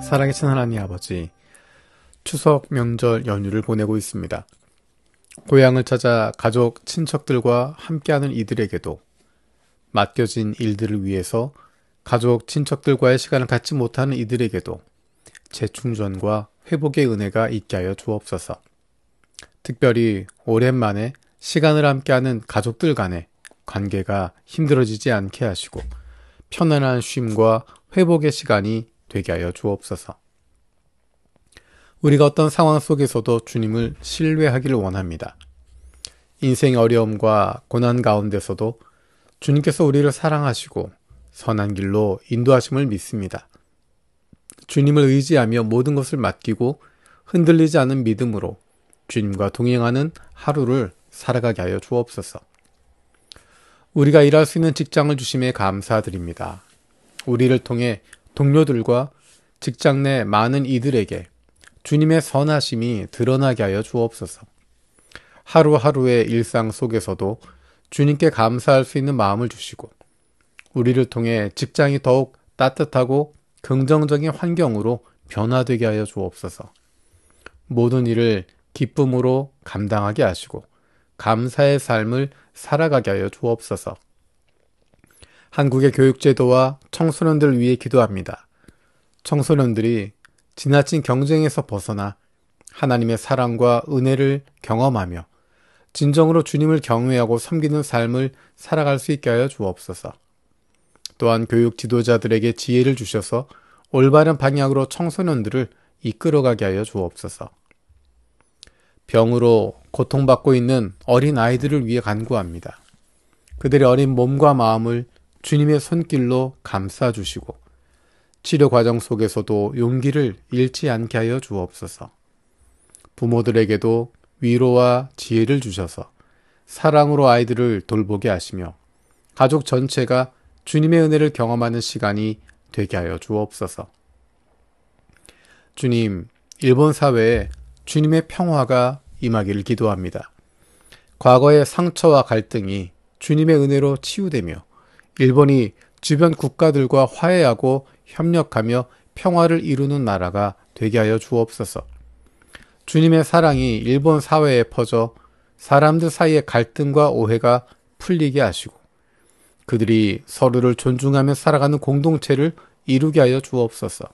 살아계신 하나님 아버지, 추석 명절 연휴를 보내고 있습니다. 고향을 찾아 가족, 친척들과 함께하는 이들에게도 맡겨진 일들을 위해서 가족, 친척들과의 시간을 갖지 못하는 이들에게도 재충전과 회복의 은혜가 있게 하여 주옵소서. 특별히 오랜만에 시간을 함께하는 가족들 간의 관계가 힘들어지지 않게 하시고 편안한 쉼과 회복의 시간이 되게 하여 주옵소서. 우리가 어떤 상황 속에서도 주님을 신뢰하기를 원합니다. 인생의 어려움과 고난 가운데서도 주님께서 우리를 사랑하시고 선한 길로 인도하심을 믿습니다. 주님을 의지하며 모든 것을 맡기고 흔들리지 않은 믿음으로 주님과 동행하는 하루를 살아가게 하여 주옵소서. 우리가 일할 수 있는 직장을 주심에 감사드립니다. 우리를 통해 동료들과 직장 내 많은 이들에게 주님의 선하심이 드러나게 하여 주옵소서. 하루하루의 일상 속에서도 주님께 감사할 수 있는 마음을 주시고 우리를 통해 직장이 더욱 따뜻하고 긍정적인 환경으로 변화되게 하여 주옵소서. 모든 일을 기쁨으로 감당하게 하시고 감사의 삶을 살아가게 하여 주옵소서. 한국의 교육제도와 청소년들을 위해 기도합니다. 청소년들이 지나친 경쟁에서 벗어나 하나님의 사랑과 은혜를 경험하며 진정으로 주님을 경외하고 섬기는 삶을 살아갈 수 있게 하여 주옵소서. 또한 교육 지도자들에게 지혜를 주셔서 올바른 방향으로 청소년들을 이끌어가게 하여 주옵소서. 병으로 고통받고 있는 어린 아이들을 위해 간구합니다. 그들의 어린 몸과 마음을 주님의 손길로 감싸주시고 치료 과정 속에서도 용기를 잃지 않게 하여 주옵소서. 부모들에게도 위로와 지혜를 주셔서 사랑으로 아이들을 돌보게 하시며 가족 전체가 주님의 은혜를 경험하는 시간이 되게 하여 주옵소서. 주님, 일본 사회에 주님의 평화가 임하기를 기도합니다. 과거의 상처와 갈등이 주님의 은혜로 치유되며 일본이 주변 국가들과 화해하고 협력하며 평화를 이루는 나라가 되게 하여 주옵소서. 주님의 사랑이 일본 사회에 퍼져 사람들 사이의 갈등과 오해가 풀리게 하시고 그들이 서로를 존중하며 살아가는 공동체를 이루게 하여 주옵소서.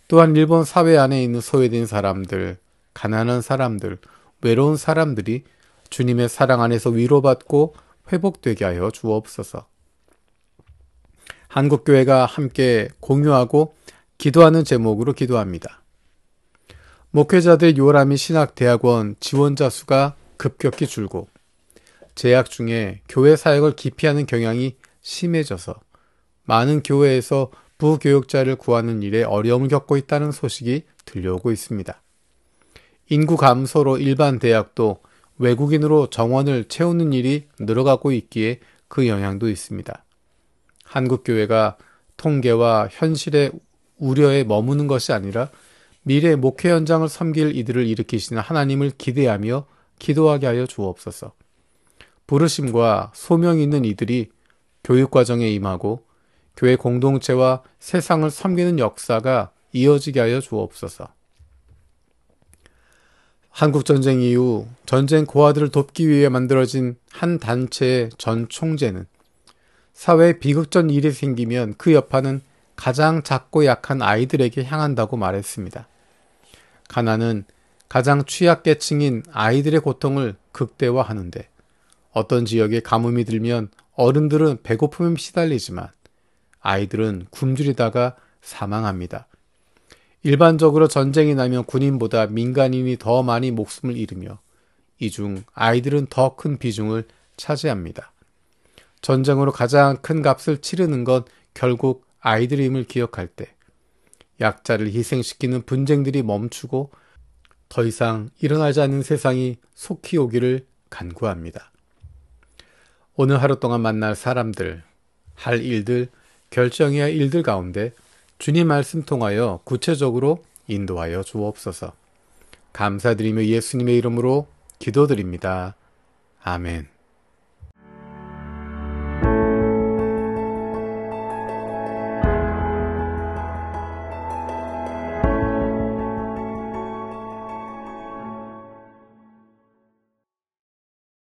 또한 일본 사회 안에 있는 소외된 사람들, 가난한 사람들, 외로운 사람들이 주님의 사랑 안에서 위로받고 회복되게 하여 주옵소서. 한국교회가 함께 공유하고 기도하는 제목으로 기도합니다. 목회자들 요람이 신학대학원 지원자 수가 급격히 줄고 재학 중에 교회 사역을 기피하는 경향이 심해져서 많은 교회에서 부교육자를 구하는 일에 어려움을 겪고 있다는 소식이 들려오고 있습니다. 인구 감소로 일반 대학도 외국인으로 정원을 채우는 일이 늘어가고 있기에 그 영향도 있습니다. 한국교회가 통계와 현실의 우려에 머무는 것이 아니라 미래 목회 현장을 섬길 이들을 일으키시는 하나님을 기대하며 기도하게 하여 주옵소서. 부르심과 소명이 있는 이들이 교육과정에 임하고 교회 공동체와 세상을 섬기는 역사가 이어지게 하여 주옵소서. 한국전쟁 이후 전쟁 고아들을 돕기 위해 만들어진 한 단체의 전 총재는 사회에 비극적 일이 생기면 그 여파는 가장 작고 약한 아이들에게 향한다고 말했습니다. 가난은 가장 취약계층인 아이들의 고통을 극대화하는데 어떤 지역에 가뭄이 들면 어른들은 배고픔에 시달리지만 아이들은 굶주리다가 사망합니다. 일반적으로 전쟁이 나면 군인보다 민간인이 더 많이 목숨을 잃으며 이 중 아이들은 더 큰 비중을 차지합니다. 전쟁으로 가장 큰 값을 치르는 건 결국 아이들임을 기억할 때 약자를 희생시키는 분쟁들이 멈추고 더 이상 일어나지 않는 세상이 속히 오기를 간구합니다. 오늘 하루 동안 만날 사람들, 할 일들, 결정해야 할 일들 가운데 주님 말씀 통하여 구체적으로 인도하여 주옵소서. 감사드리며 예수님의 이름으로 기도드립니다. 아멘.